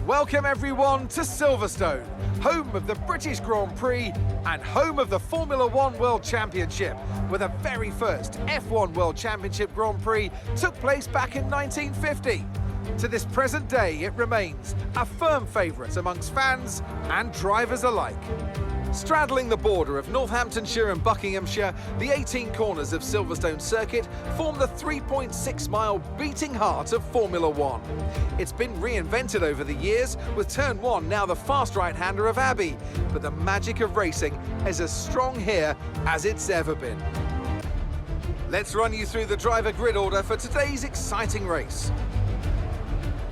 Welcome everyone to Silverstone, home of the British Grand Prix and home of the Formula One World Championship, where the very first F1 World Championship Grand Prix took place back in 1950. To this present day, it remains a firm favourite amongst fans and drivers alike. Straddling the border of Northamptonshire and Buckinghamshire, the 18 corners of Silverstone Circuit form the 3.6-mile beating heart of Formula One. It's been reinvented over the years, with Turn 1 now the fast right-hander of Abbey, but the magic of racing is as strong here as it's ever been. Let's run you through the driver grid order for today's exciting race.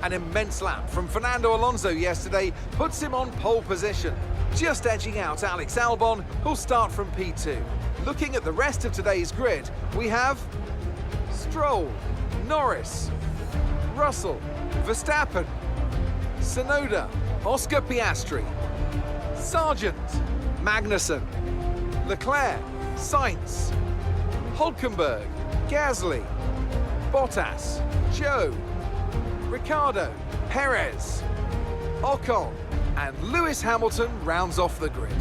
An immense lap from Fernando Alonso yesterday puts him on pole position, just edging out Alex Albon, who'll start from P2. Looking at the rest of today's grid, we have Stroll, Norris, Russell, Verstappen, Tsunoda, Oscar Piastri, Sargent, Magnussen, Leclerc, Sainz, Hülkenberg, Gasly, Bottas, Joe, Ricciardo, Perez, Ocon, and Lewis Hamilton rounds off the grid.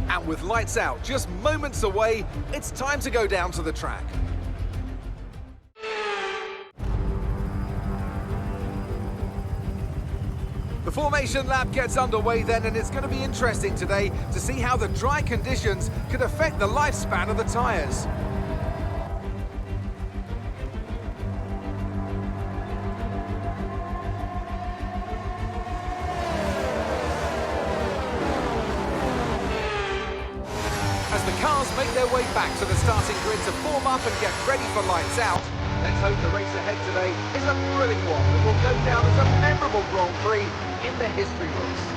And with lights out just moments away, it's time to go down to the track. The formation lap gets underway then, and it's going to be interesting today to see how the dry conditions could affect the lifespan of the tyres. As the cars make their way back to the starting grid to form up and get ready for lights out, let's hope the race ahead today is a thrilling one that will go down as a memorable Grand Prix in the history books.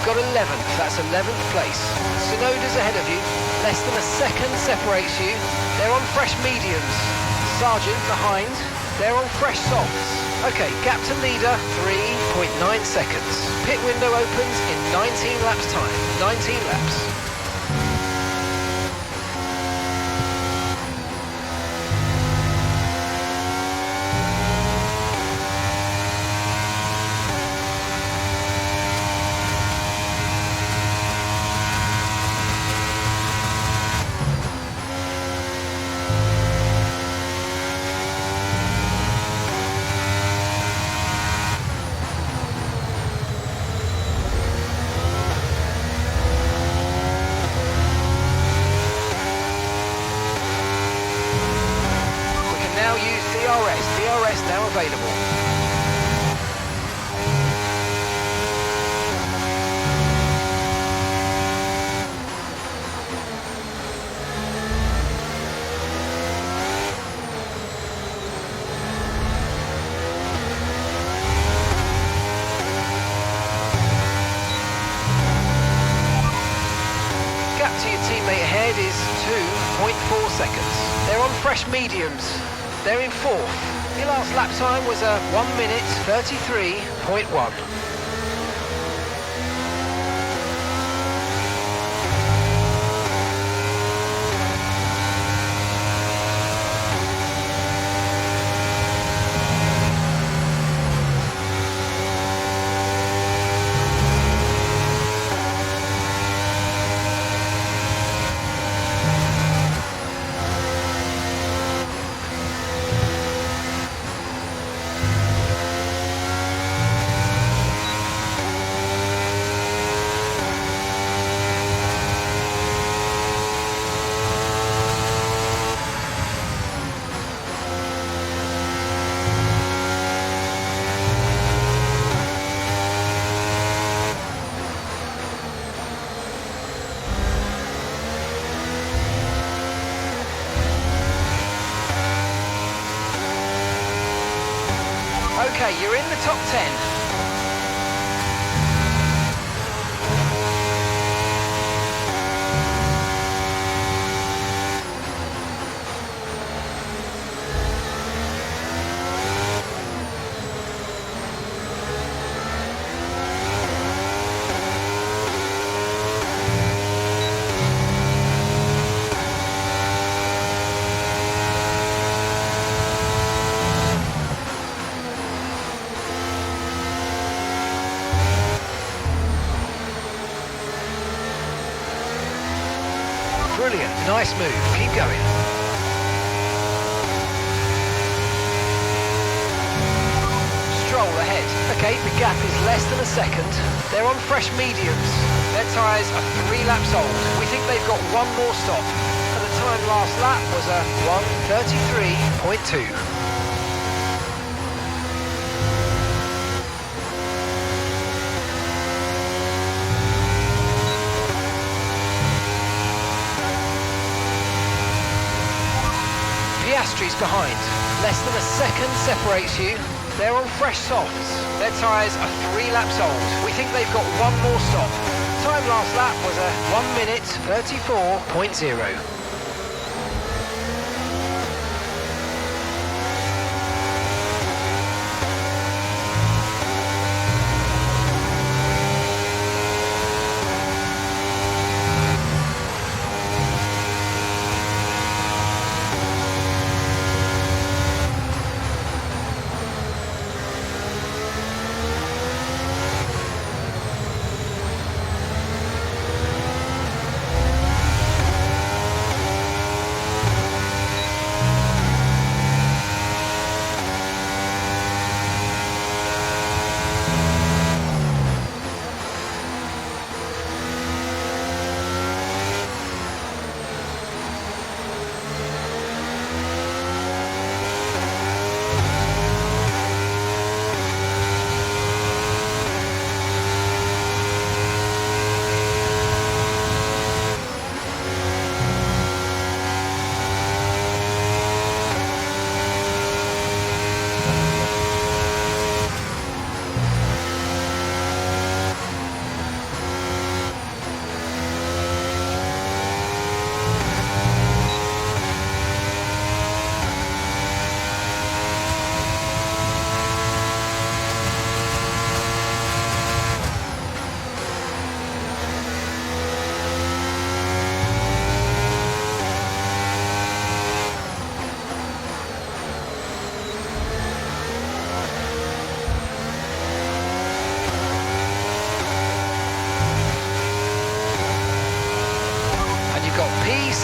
got 11th, that's 11th place. Sonoda's ahead of you, less than a second separates you. They're on fresh mediums. Sargent behind, they're on fresh softs. Okay, gap to leader, 3.9 seconds. Pit window opens in 19 laps time, 19 laps. DRS now available. Gap to your teammate ahead is 2.4 seconds. They're on fresh mediums. They're in fourth. Your last lap time was a 1 minute 33.1. Okay, you're in the top 10. Brilliant, nice move, keep going. Stroll ahead. Okay, the gap is less than a second. They're on fresh mediums. Their tyres are 3 laps old. We think they've got one more stop. And the time last lap was a 1:33.2. Piastri's behind. Less than a second separates you. They're on fresh softs. Their tyres are 3 laps old. We think they've got one more stop. Time last lap was a 1 minute 34.0.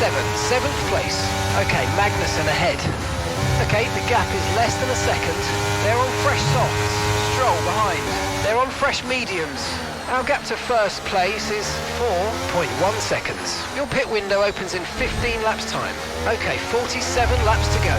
seventh place. Okay, Magnussen ahead. Okay, the gap is less than a second. They're on fresh softs. Stroll behind. They're on fresh mediums. Our gap to first place is 4.1 seconds. Your pit window opens in 15 laps time. Okay, 47 laps to go.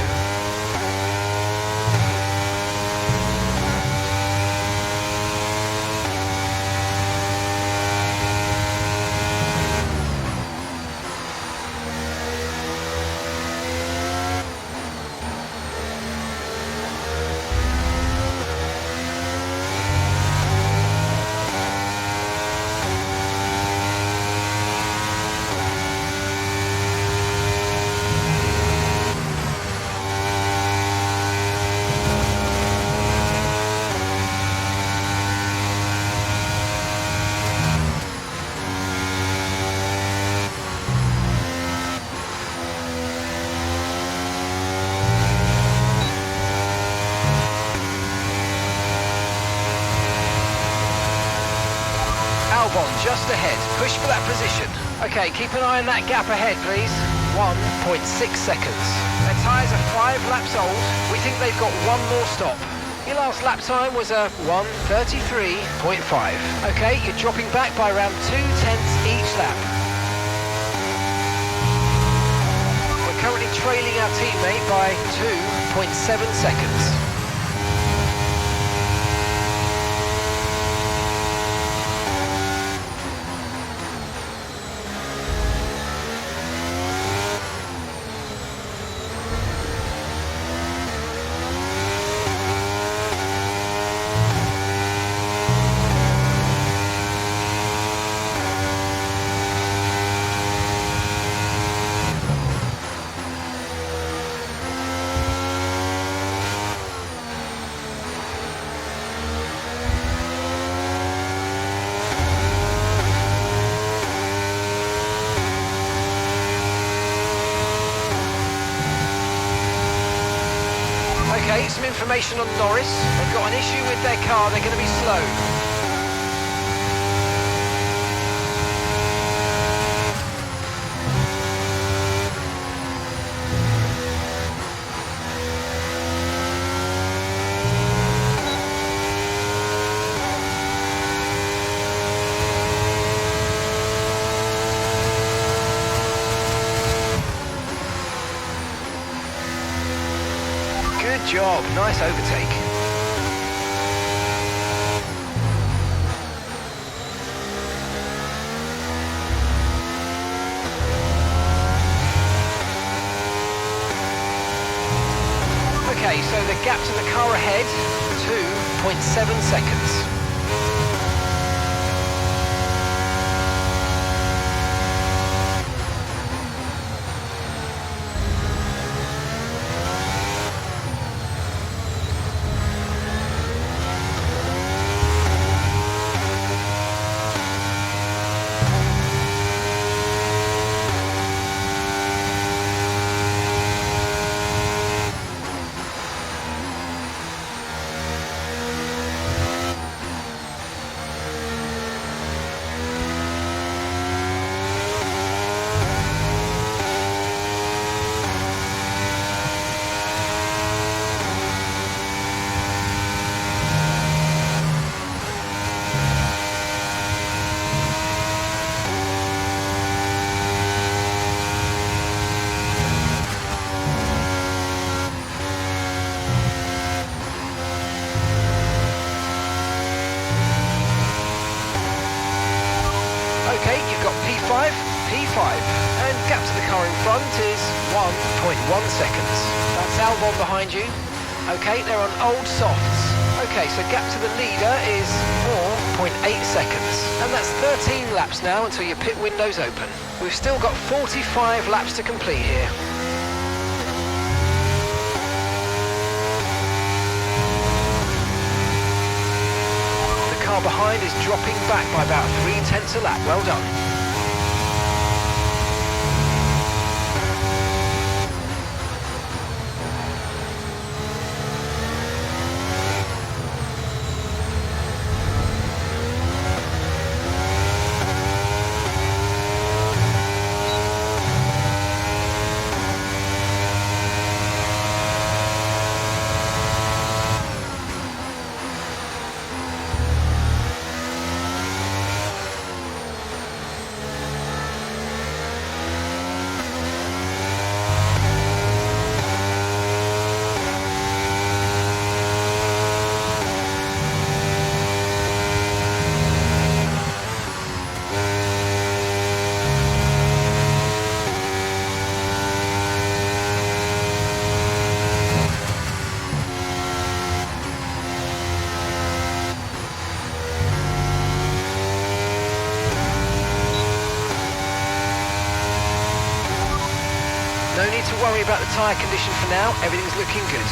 Just ahead, push for that position. Okay, keep an eye on that gap ahead, please. 1.6 seconds. Their tyres are 5 laps old. We think they've got one more stop. Your last lap time was a 1:33.5. Okay, you're dropping back by around 2/10 each lap. We're currently trailing our teammate by 2.7 seconds. Okay, some information on Norris. They've got an issue with their car, they're going to be slow. Good job, nice overtake. Okay, so the gap to the car ahead, 2.7 seconds. P5, and gap to the car in front is 1.1 seconds. That's Albon behind you. Okay, they're on old softs. Okay, so gap to the leader is 4.8 seconds. And that's 13 laps now until your pit window's open. We've still got 45 laps to complete here. The car behind is dropping back by about 0.3 a lap. Well done. need to worry about the tyre condition for now. Everything's looking good.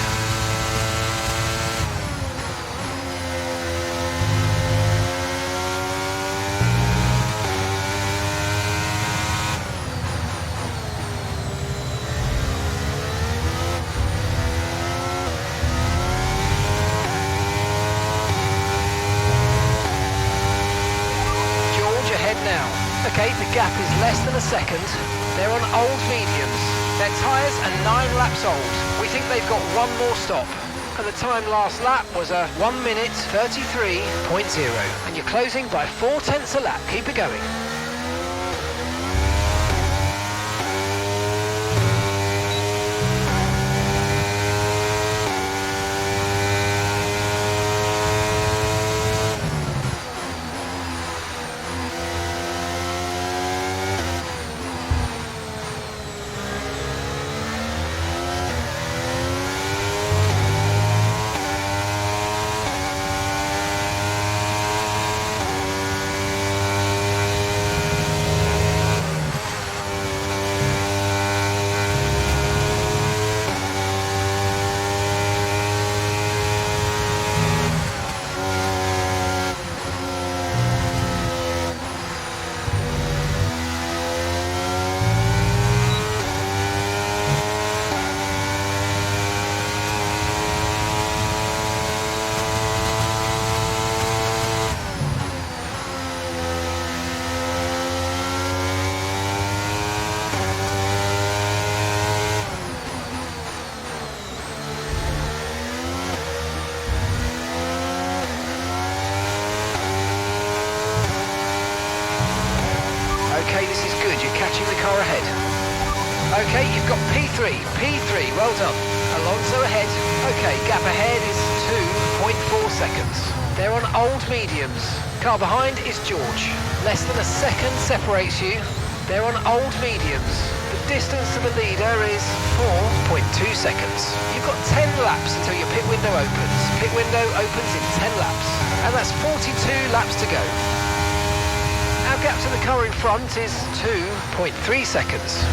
Now. Okay, the gap is less than a second. They're on old mediums. Their tyres are 9 laps old. We think they've got one more stop. And the time last lap was a 1 minute 33.0. And you're closing by 4/10 a lap. Keep it going. Okay, this is good. You're catching the car ahead. Okay, you've got P3. Well done. Alonso ahead. Okay, gap ahead is 2.4 seconds. They're on old mediums. Car behind is George. Less than a second separates you. They're on old mediums. The distance to the leader is 4.2 seconds. You've got 10 laps until your pit window opens. Pit window opens in 10 laps. And that's 42 laps to go. Our gap to the car in front is 2.3 seconds.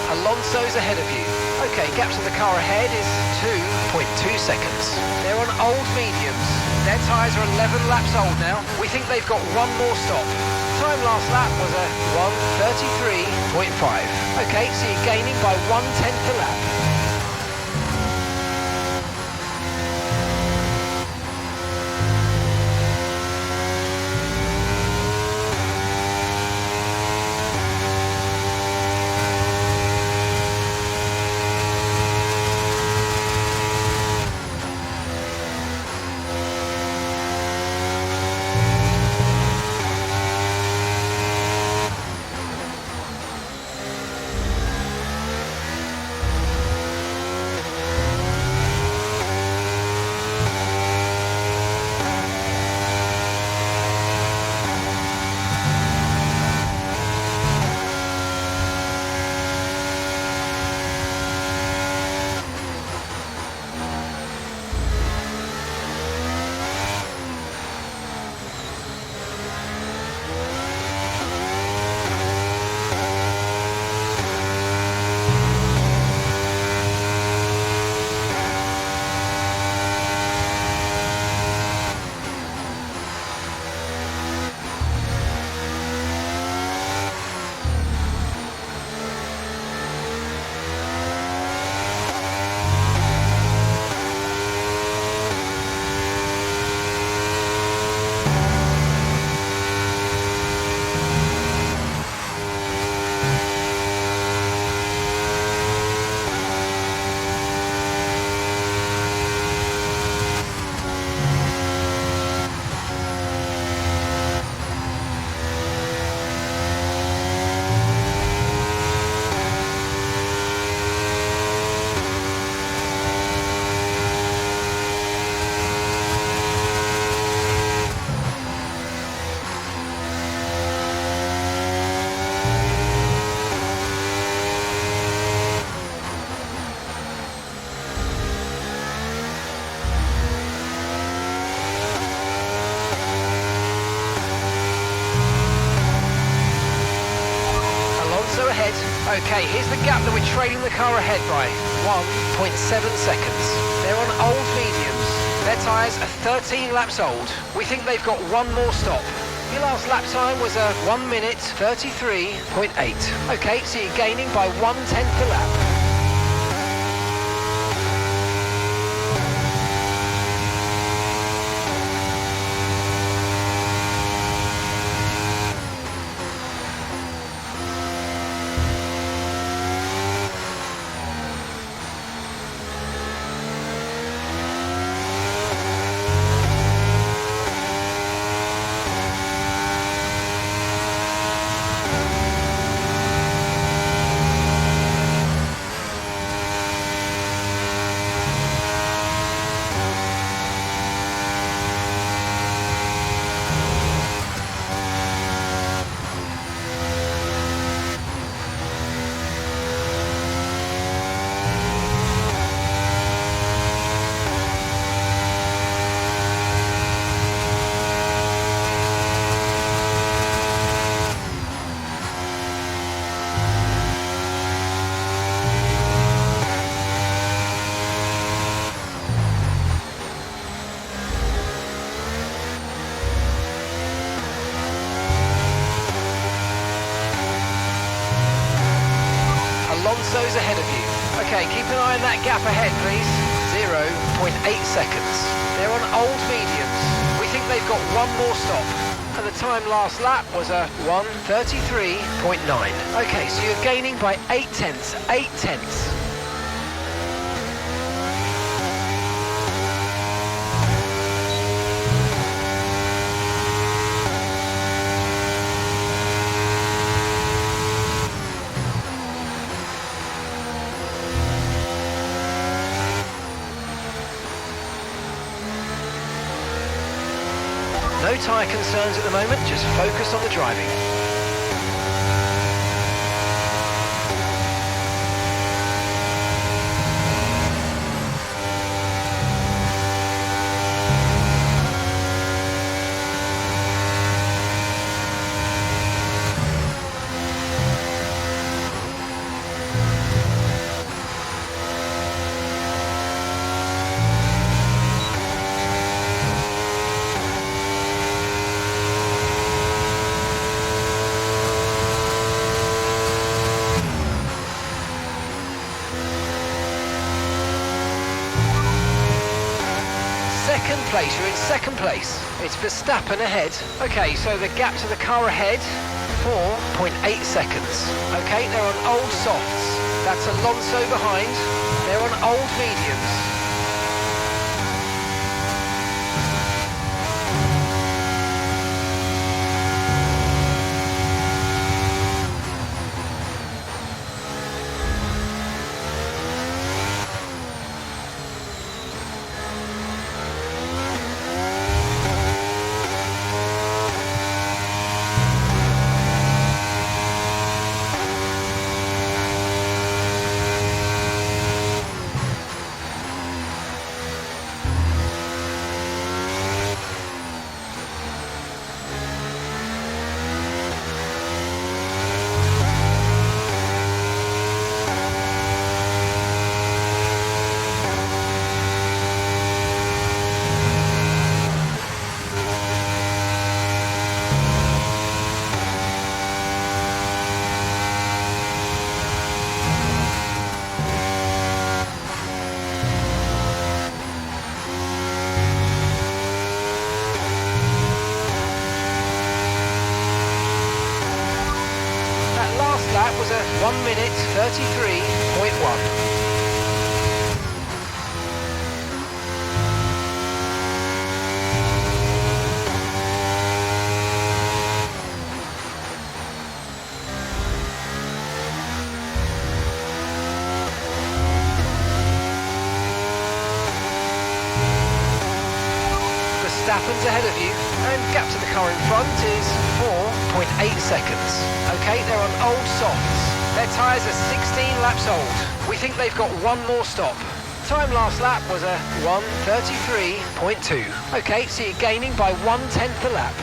Alonso's ahead of you. Okay, gap to the car ahead is 2.2 seconds. They're on old mediums. Their tyres are 11 laps old now. We think they've got one more stop. Time last lap was a 1:33.5. Okay, so you're gaining by 1/10 a lap. ahead. Okay, here's the gap that we're trailing the car ahead by. 1.7 seconds. They're on old mediums. Their tyres are 13 laps old. We think they've got one more stop. Your last lap time was a 1 minute 33.8. Okay, so you're gaining by 1/10 a lap. Alonso's ahead of you. Okay, keep an eye on that gap ahead, please. 0.8 seconds. They're on old mediums. We think they've got one more stop. And the time last lap was a 1:33.9. Okay, so you're gaining by 0.8. 0.8. No tyre concerns at the moment, just focus on the driving. Second place, you're in second place. It's Verstappen ahead. Okay, so the gap to the car ahead, 4.8 seconds. Okay, they're on old softs. That's Alonso behind. They're on old mediums. That was a 1 minute 33.1. Verstappen's ahead of you, and gap to the car in front is 4.8 seconds. Okay, they're on old softs. Their tyres are 16 laps old. We think they've got one more stop. Time last lap was a 1:33.2. Okay, so you're gaining by 1/10 a lap.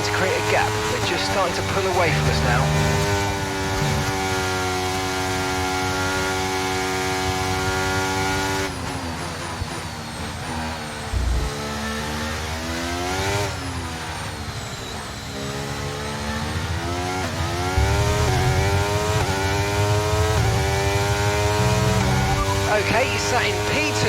starting to create a gap. They're just starting to pull away from us now. Okay, he's sat in P2.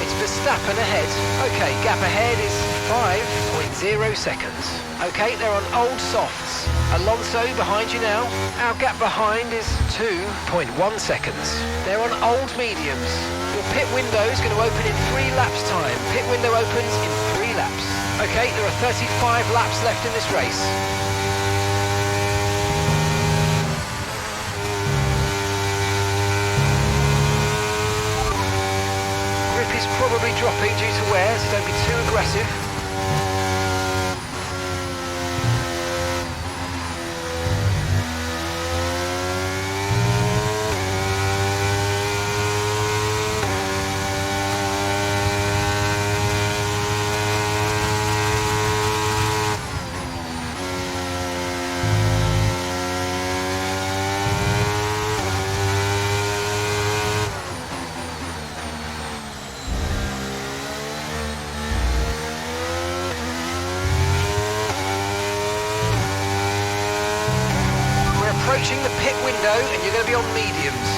It's Verstappen ahead. Okay, gap ahead is 5.0 seconds. Okay, they're on old softs. Alonso behind you now. Our gap behind is 2.1 seconds. They're on old mediums. Your pit window is going to open in 3 laps time. Pit window opens in 3 laps. Okay, there are 35 laps left in this race. Is probably dropping due to wear, so don't be too aggressive. Approaching the pit window and you're going to be on mediums.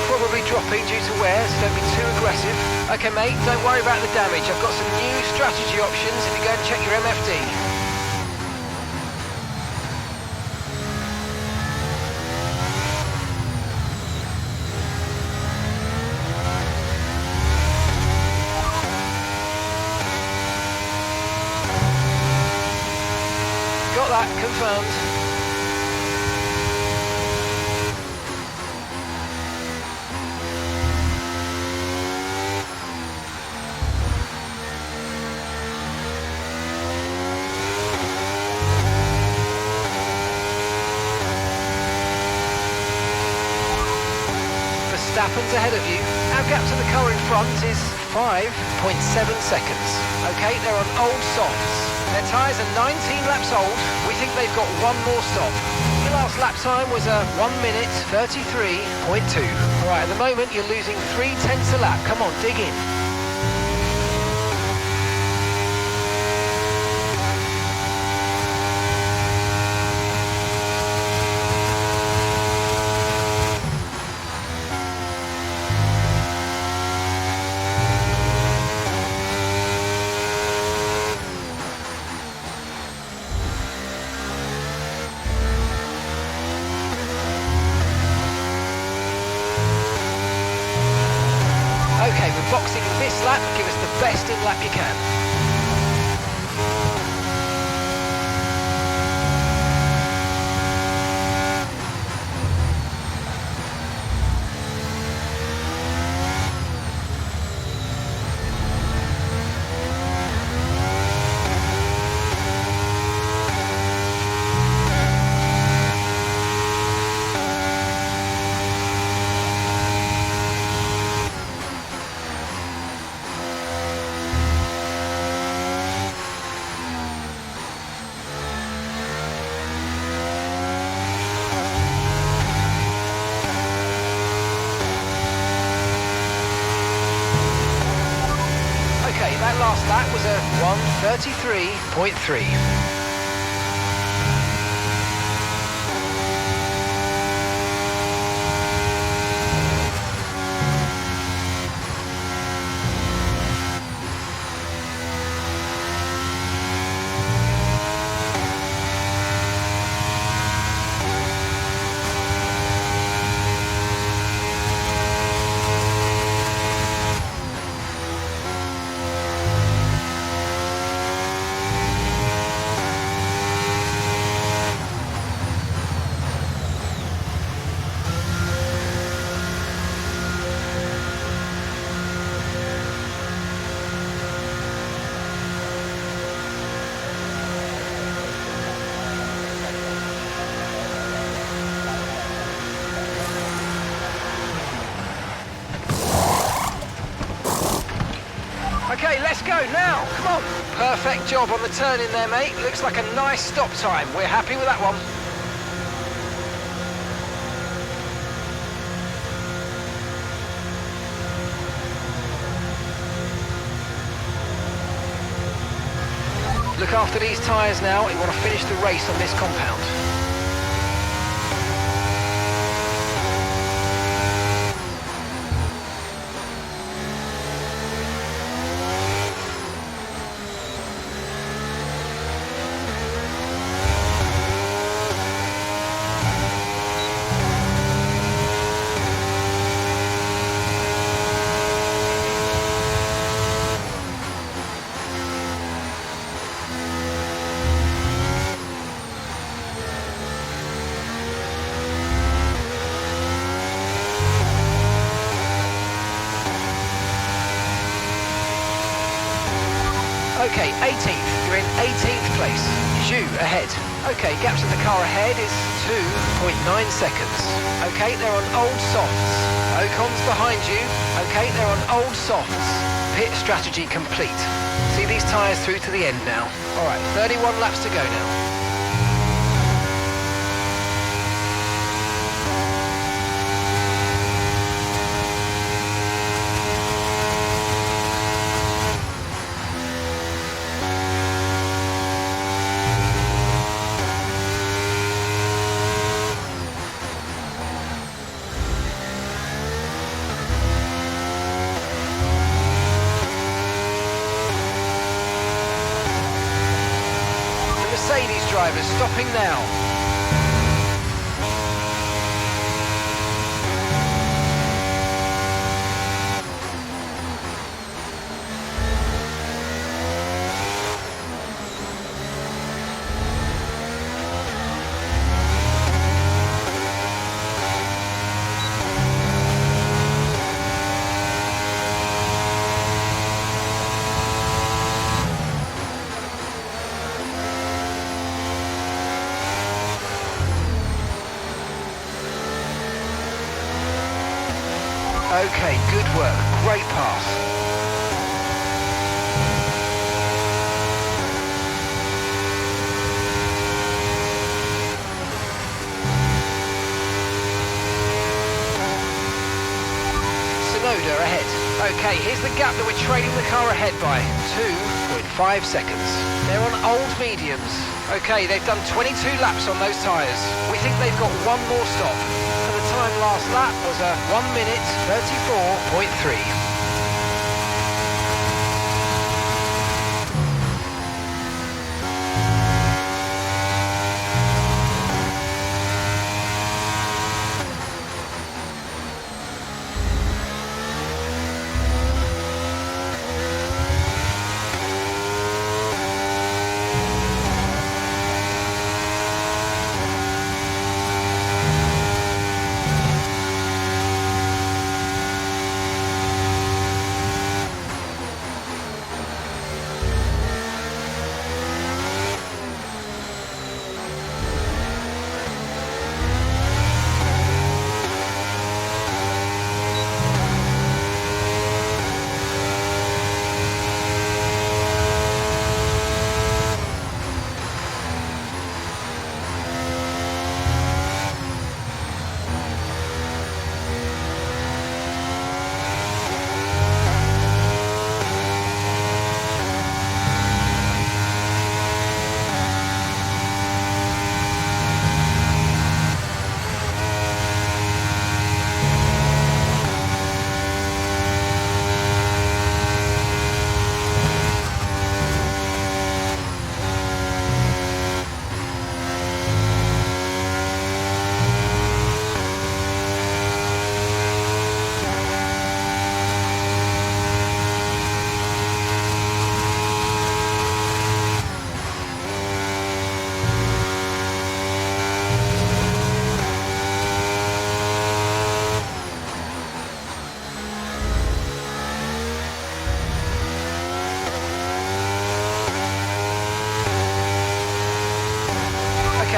Probably dropping due to wear, so don't be too aggressive. Okay mate, don't worry about the damage. I've got some new strategy options if you go and check your MFD. Got that confirmed. Verstappen's ahead of you. Our gap to the car in front is 5.7 seconds. Okay, they're on old softs. Their tyres are 19 laps old. We think they've got one more stop. Your last lap time was a 1 minute 33.2. Alright, at the moment you're losing 3/10 a lap. Come on, dig in. Okay, we're boxing this lap. Give us the best in lap you can. was a 1:33.3. Okay, let's go now, come on. Perfect job on the turn in there, mate. Looks like a nice stop time. We're happy with that one. Look after these tyres now. We want to finish the race on this compound. Okay, 18th. You're in 18th place. Zhu ahead. Okay, gap to the car ahead is 2.9 seconds. Okay, they're on old softs. Ocon's behind you. Okay, they're on old softs. Pit strategy complete. See these tyres through to the end now. All right, 31 laps to go now. Mercedes drivers stopping now. Okay, good work. Great pass. Sonoda ahead. Okay, here's the gap that we're trailing the car ahead by. 2.5 seconds. They're on old mediums. Okay, they've done 22 laps on those tyres. We think they've got one more stop. Time last lap was a 1:34.3.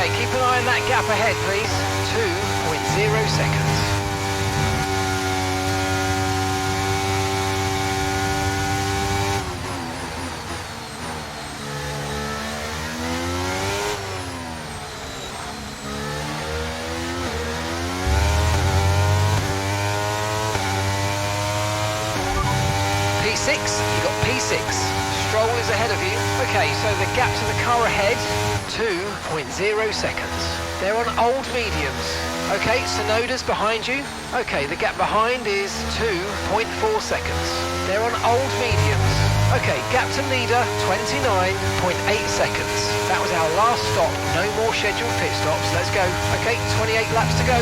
Okay, keep an eye on that gap ahead, please. 2.0 seconds. P6, you got P6. Stroll is ahead of you. Okay, so the gap to the car ahead, 2.0 seconds. They're on old mediums. Okay, Sonoda's behind you. Okay, the gap behind is 2.4 seconds. They're on old mediums. Okay, gap to leader, 29.8 seconds. That was our last stop. No more scheduled pit stops. Let's go. Okay, 28 laps to go.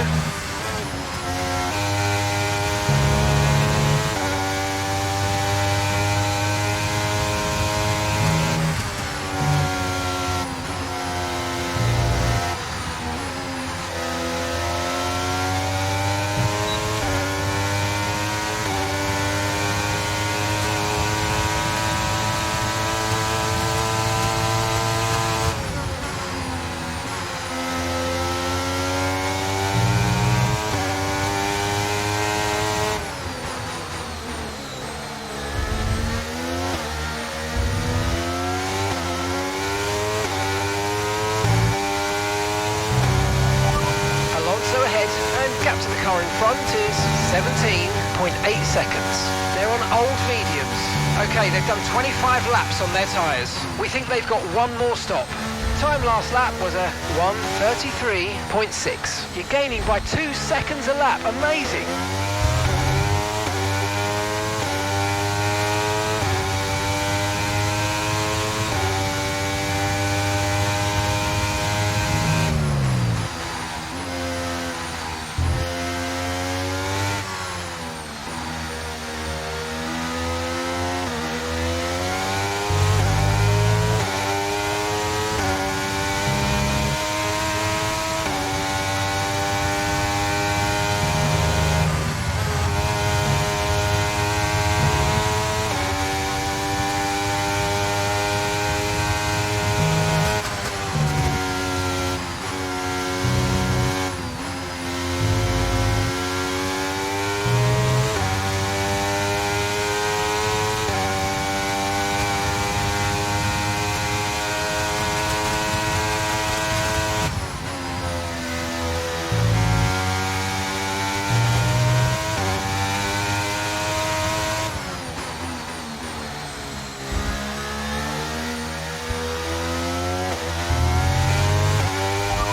Gap to the car in front is 17.8 seconds. They're on old mediums. Okay, they've done 25 laps on their tyres. We think they've got one more stop. Time last lap was a 1:33.6. You're gaining by 2 seconds a lap. Amazing.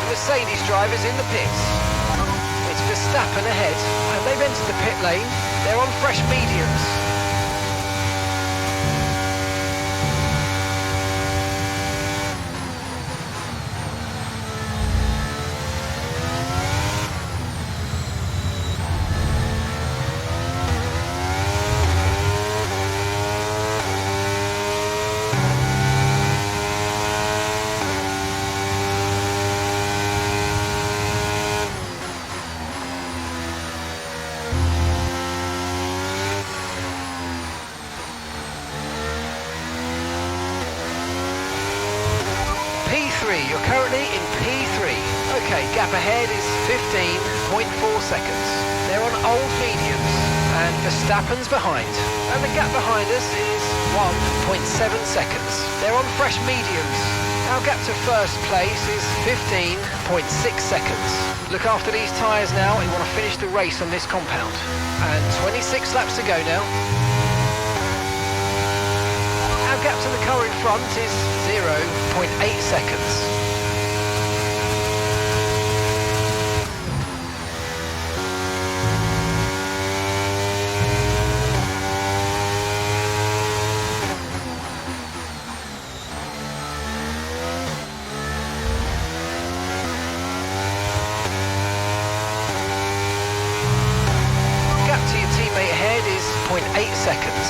Mercedes drivers in the pits. It's Verstappen ahead, and they've entered the pit lane. They're on fresh mediums. You're currently in P3. Okay, gap ahead is 15.4 seconds. They're on old mediums, and Verstappen's behind. And the gap behind us is 1.7 seconds. They're on fresh mediums. Our gap to first place is 15.6 seconds. Look after these tyres now. We want to finish the race on this compound. And 26 laps to go now. Our gap to the car in front is 0.8 seconds. Gap to your teammate ahead is 0.8 seconds.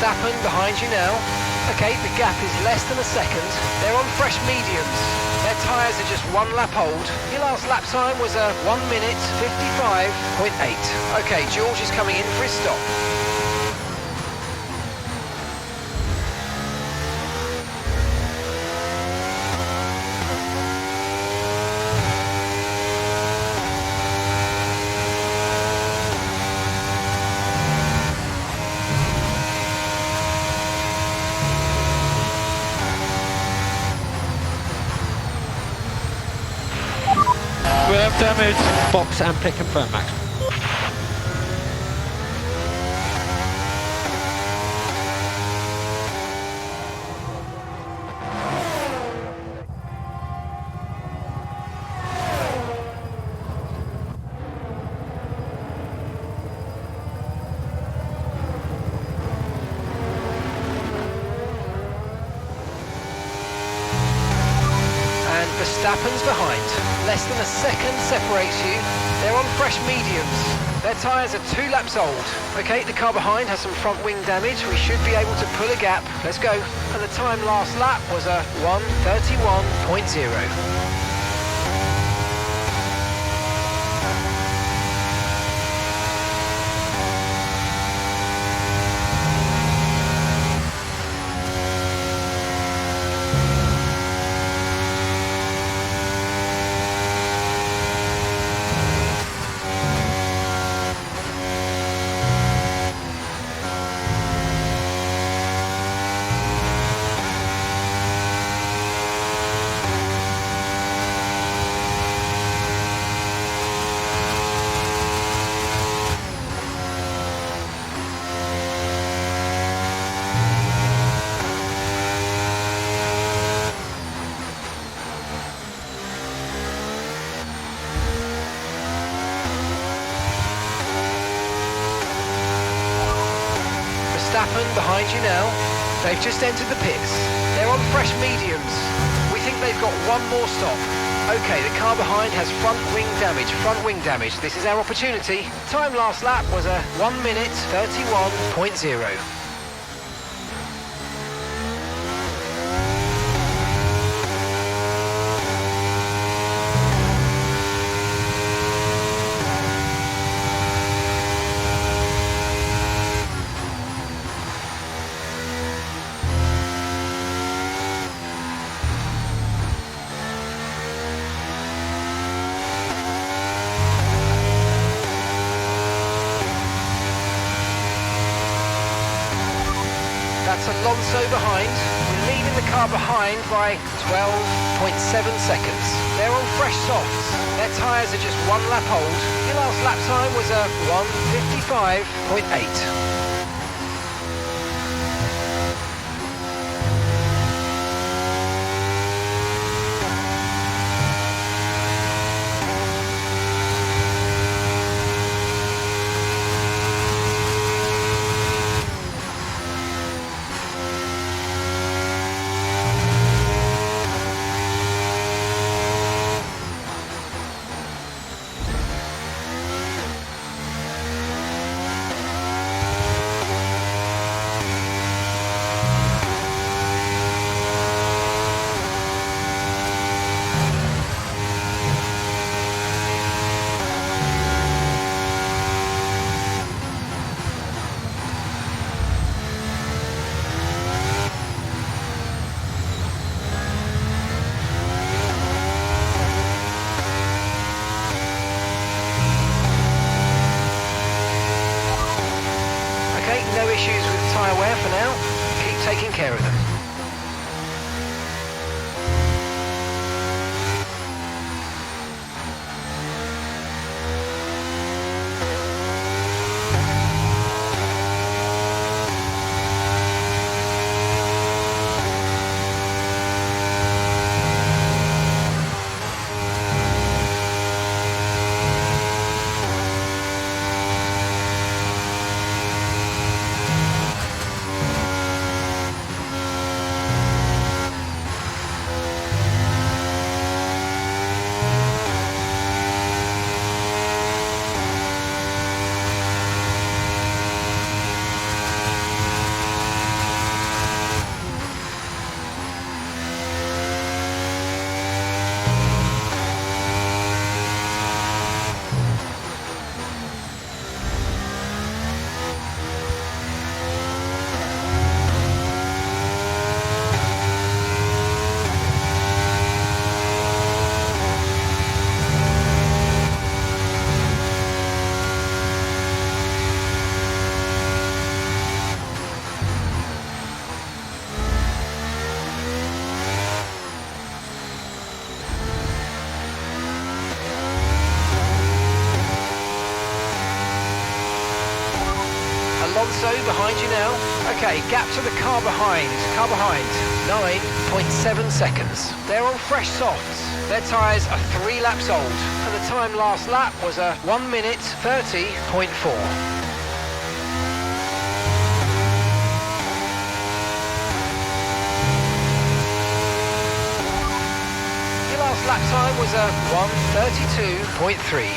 Verstappen behind you now. Okay, the gap is less than a second. They're on fresh mediums. Their tyres are just 1 lap old. Your last lap time was a 1 minute 55.8. Okay, George is coming in for his stop. We have damage. Box and pick confirm, Max. And Verstappen's behind. Less than a second separates you. They're on fresh mediums. Their tyres are 2 laps old. Okay, the car behind has some front wing damage. We should be able to pull a gap. Let's go. And the time last lap was a 1:31.0. Verstappen behind you now. They've just entered the pits. They're on fresh mediums. We think they've got 1 more stop. Okay, the car behind has front wing damage. This is our opportunity. Time last lap was a 1 minute 31.0. That's Alonso behind. We're leading the car behind by 12.7 seconds. They're on fresh softs. Their tyres are just 1 lap old. Your last lap time was a 1:55.8. No issues with tyre wear for now. Keep taking care of them. snow behind you now. Okay, gap to the car behind. 9.7 seconds. They're on fresh softs. Their tyres are 3 laps old, and the time last lap was a 1 minute 30.4. Lap time was a 1:32.3.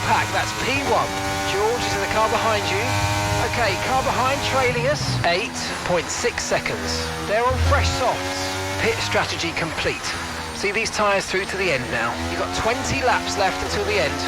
Pack, that's P1. George is in the car behind you. Okay, car behind trailing us, 8.6 seconds. They're on fresh softs. Pit strategy complete. See these tyres through to the end now. You've got 20 laps left until the end.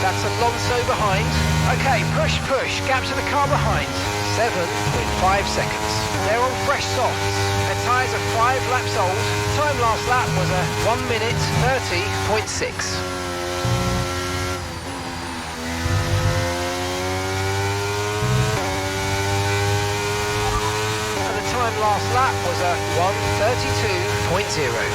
That's Alonso behind. Okay, push, gap to the car behind. 7.5 seconds. They're on fresh softs. Their tyres are 5 laps old. Time last lap was a 1 minute 30.6. Last lap was a 1:32.0.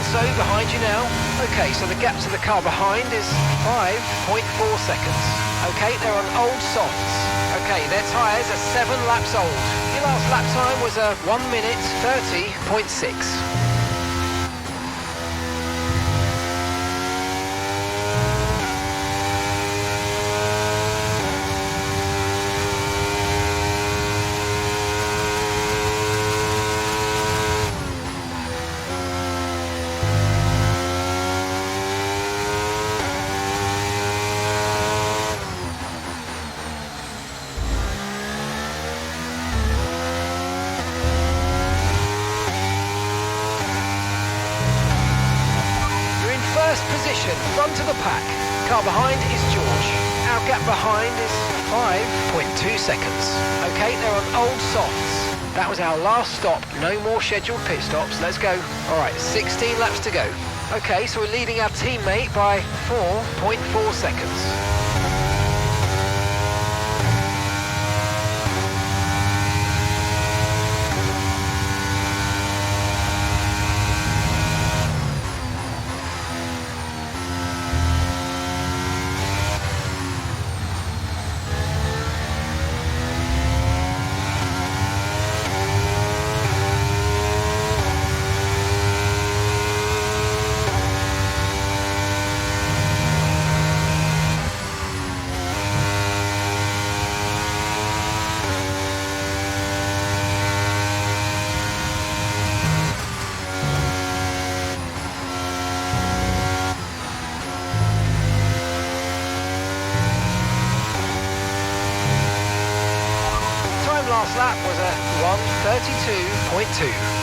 Alonso behind you now. Okay, so the gap to the car behind is 5.4 seconds. Okay, they're on old softs. Okay, their tyres are 7 laps old. Your last lap time was a 1 minute 30.6. Position, front of the pack. Car behind is George. Our gap behind is 5.2 seconds. Okay, they're on old softs. That was our last stop. No more scheduled pit stops. Let's go. All right, 16 laps to go. Okay, so we're leading our teammate by 4.4 seconds. Last lap was a 1:32.2.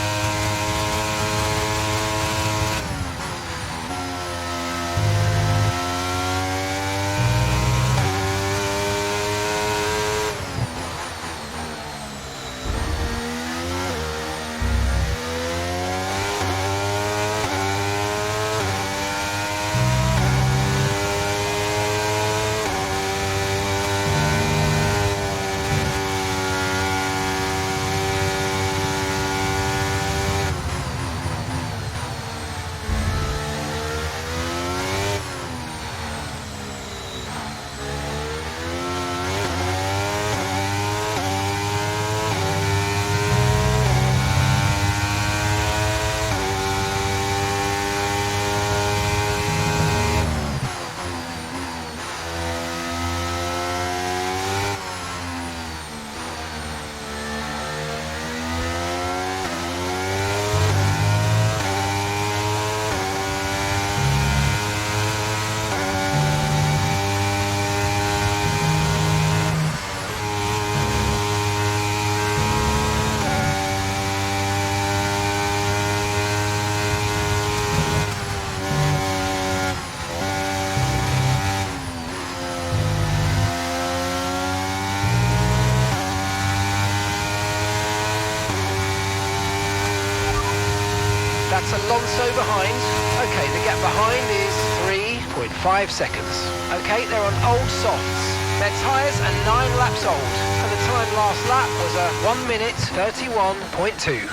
That's Alonso behind. Okay, the gap behind is 3.5 seconds. Okay, they're on old softs. Their tyres are 9 laps old, and the time last lap was a 1 minute 31.2.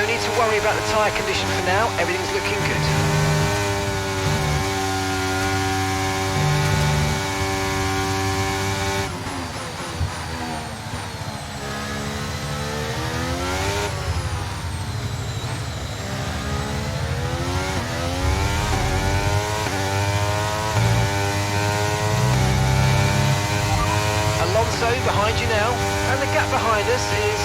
need to worry about the tyre condition for now. Everything's looking good. Behind you now, and the gap behind us is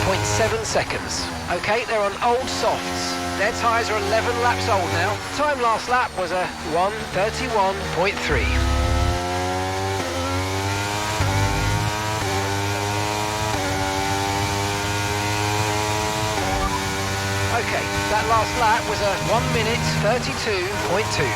2.7 seconds. Okay, they're on old softs. Their tyres are 11 laps old now. Time last lap was a 1:31.3. Okay, that last lap was a 1:32.2.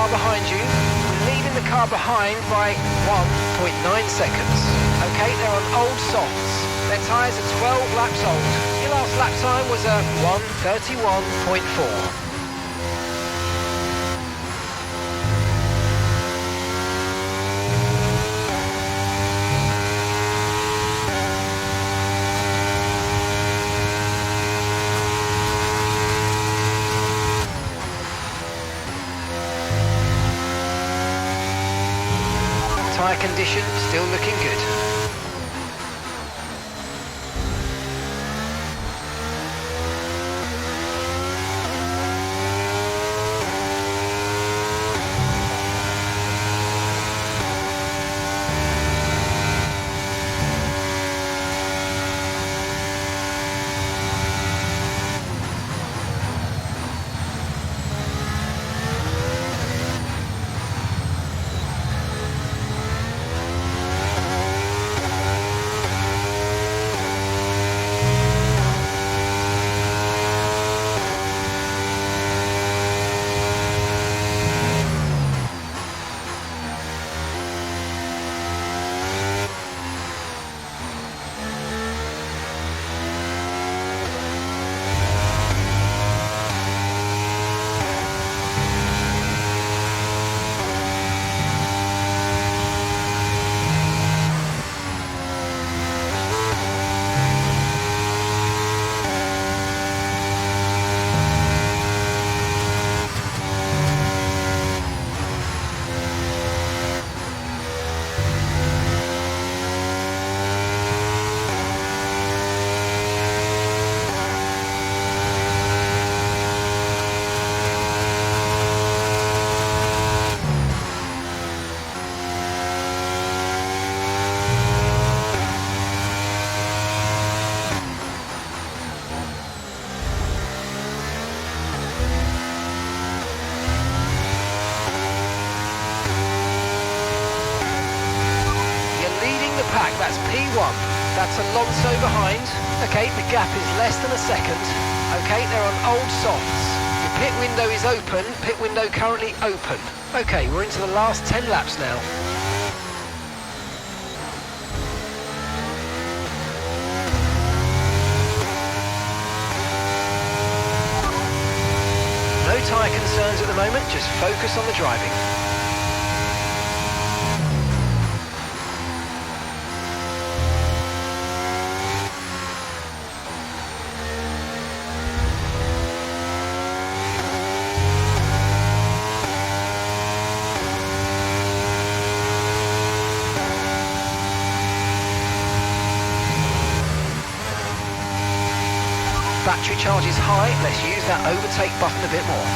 Behind you, leading the car behind by 1.9 seconds. Okay, they're on old softs. Their tyres are 12 laps old. Your last lap time was a 1:31.4. Tyre condition still looking good. That's P1. That's Alonso behind. Okay, the gap is less than a second. Okay, they're on old softs. Your pit window is open. Pit window currently open. Okay, we're into the last 10 laps now. the moment, just focus on the driving. Battery charge is high, let's use that overtake button a bit more.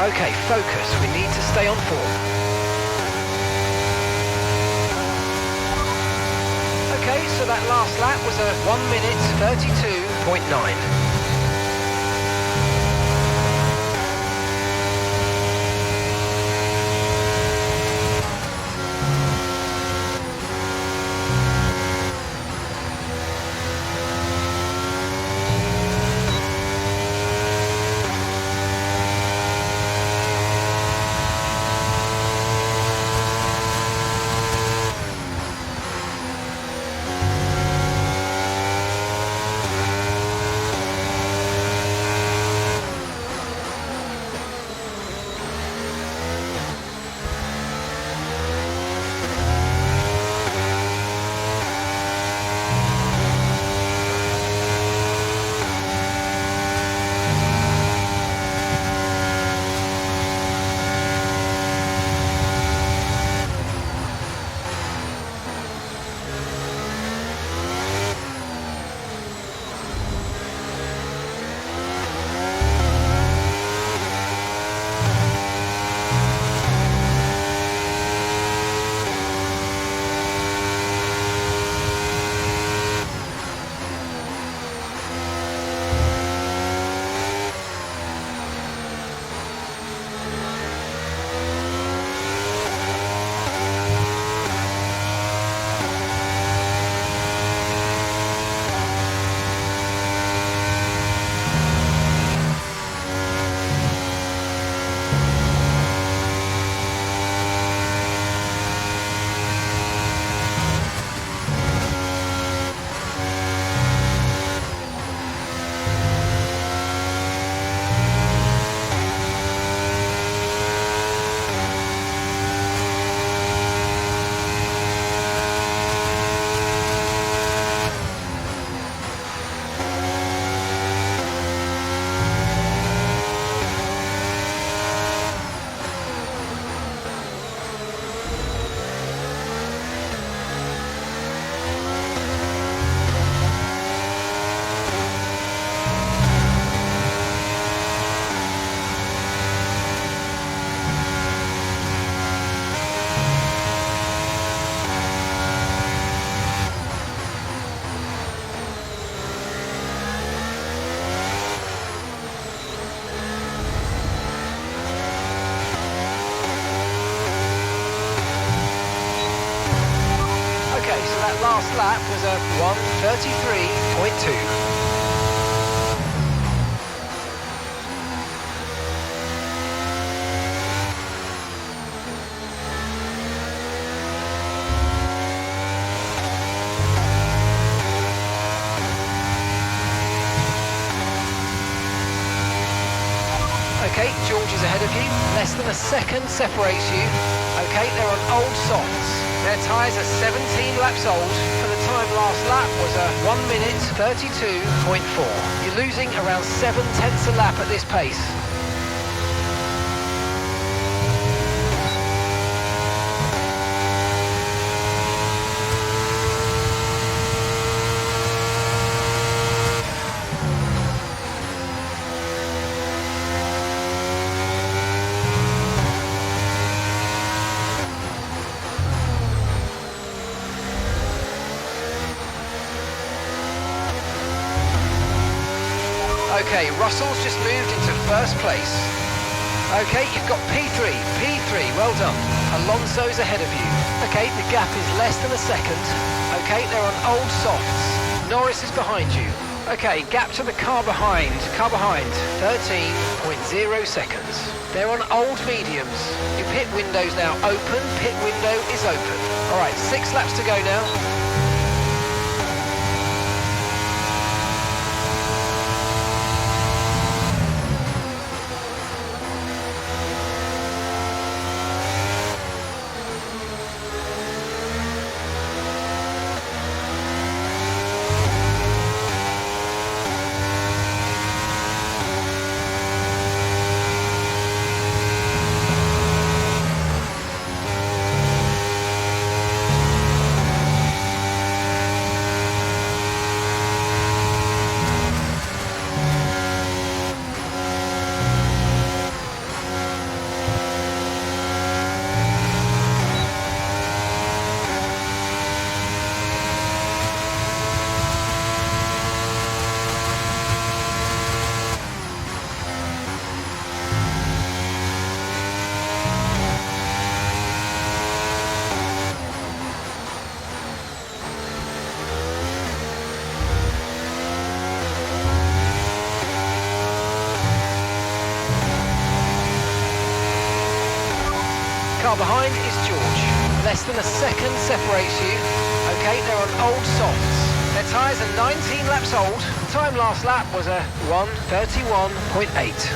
Okay, focus, we need to stay on form. Okay, so that last lap was a 1 minute 32.9. Last lap was a 1:33.2. George is ahead of you. Less than a second separates you. Okay, they're on old softs. Their tyres are 17 laps old, and the time last lap was a 1 minute 32.4. You're losing around 7/10 a lap at this pace. Okay, Russell's just moved into first place. Okay, you've got P3, well done. Alonso's ahead of you. Okay, the gap is less than a second. Okay, they're on old softs. Norris is behind you. Okay, gap to the car behind, 13.0 seconds. They're on old mediums. Your pit window's now open, pit window is open. All right, 6 laps to go now. Car behind is George. Less than a second separates you. Okay, they're on old softs. Their tyres are 19 laps old. Time last lap was a 1:31.8.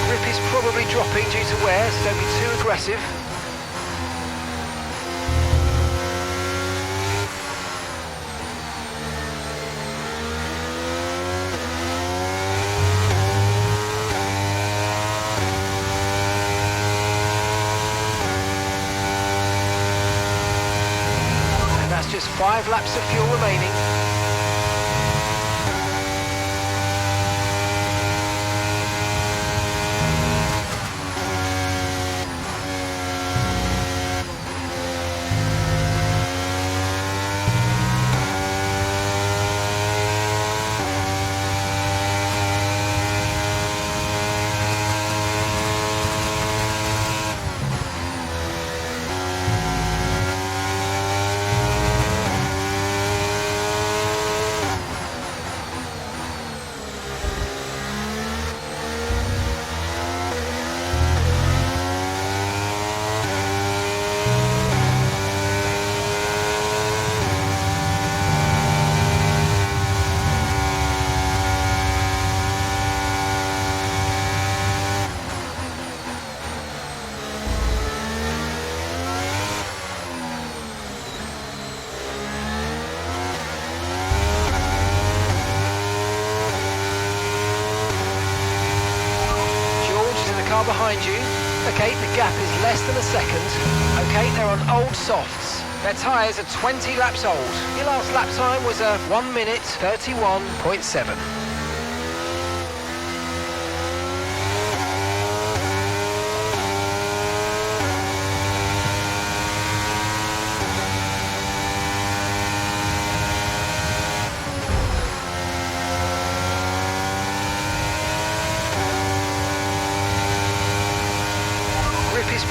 Grip is probably dropping due to wear, so don't be too aggressive. Just 5 laps of fuel remaining. Behind you. Okay, the gap is less than a second. Okay, they're on old softs. Their tyres are 20 laps old. Your last lap time was a 1 minute 31.7.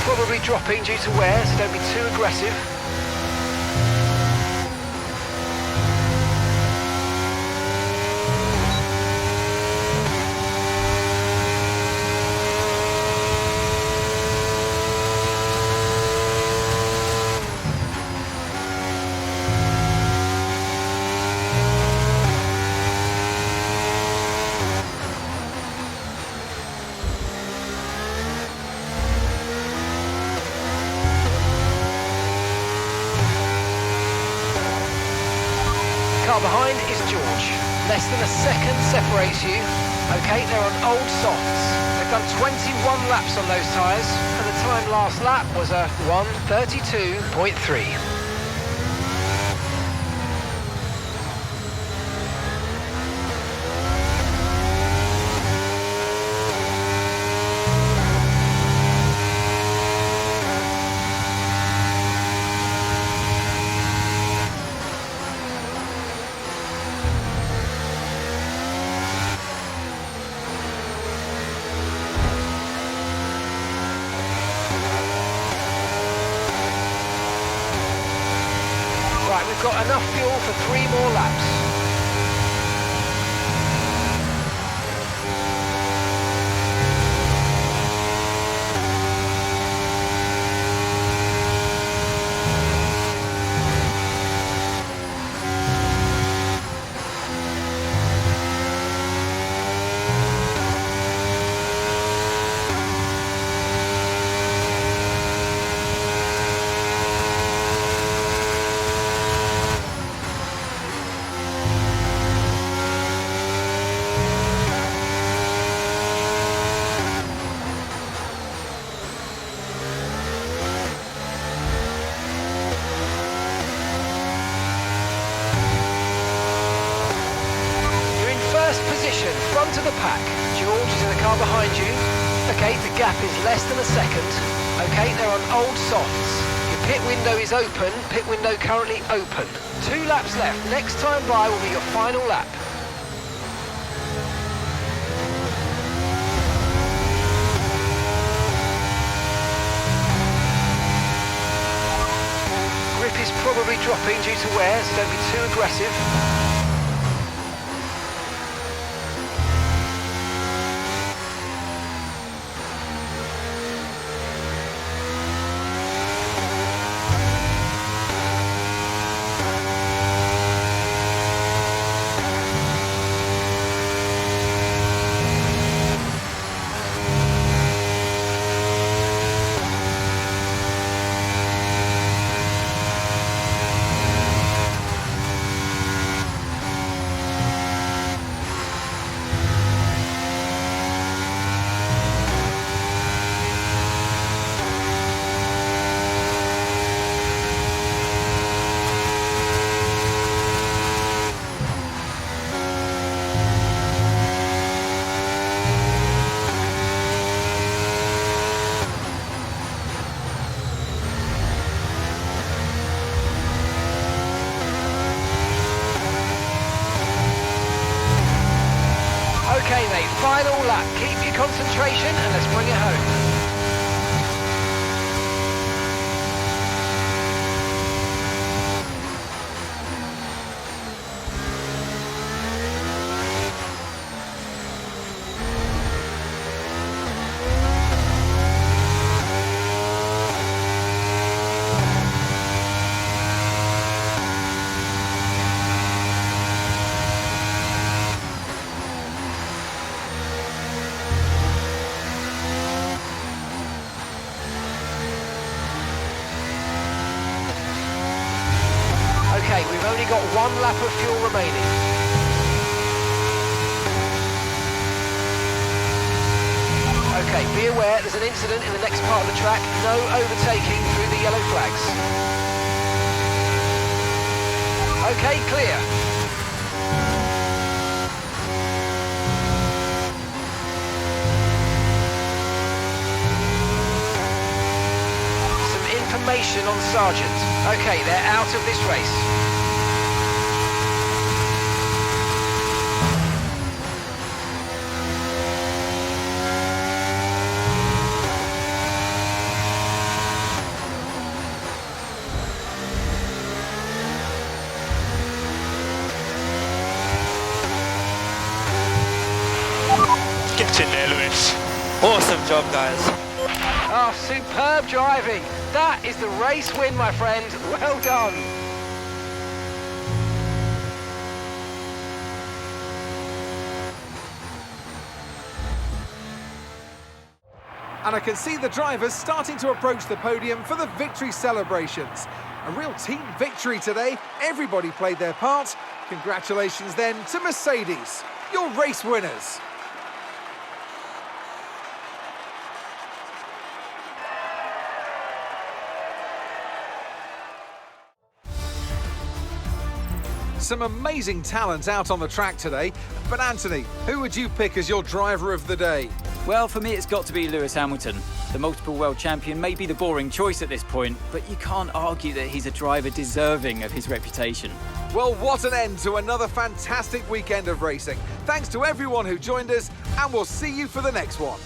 Probably dropping due to wear, so don't be too aggressive. car behind is George. Less than a second separates you. Okay, they're on old softs. They've done 21 laps on those tyres, and the time last lap was a 1:32.3. Right, we've got enough fuel for 3 more laps. Front of the pack. George is in the car behind you. Okay, the gap is less than a second. Okay, they're on old softs. Your pit window is open. Pit window currently open. 2 laps left. Next time by will be your final lap. Grip is probably dropping due to wear, so don't be too aggressive. Okay mate, final lap. Keep your concentration and let's bring it home. Okay, we've only got 1 lap of fuel remaining. Okay, be aware there's an incident in the next part of the track. No overtaking through the yellow flags. Okay, clear. Some information on Sargent. Okay, they're out of this race. Get in there, Lewis. Awesome job, guys. Oh, superb driving. That is the race win, my friend. Well done. And I can see the drivers starting to approach the podium for the victory celebrations. A real team victory today. Everybody played their part, Congratulations then to Mercedes, your race winners. Some amazing talent out on the track today, but Anthony, who would you pick as your driver of the day? Well, for me, it's got to be Lewis Hamilton. The multiple world champion may be the boring choice at this point, but you can't argue that he's a driver deserving of his reputation. Well, what an end to another fantastic weekend of racing. Thanks to everyone who joined us, and we'll see you for the next one.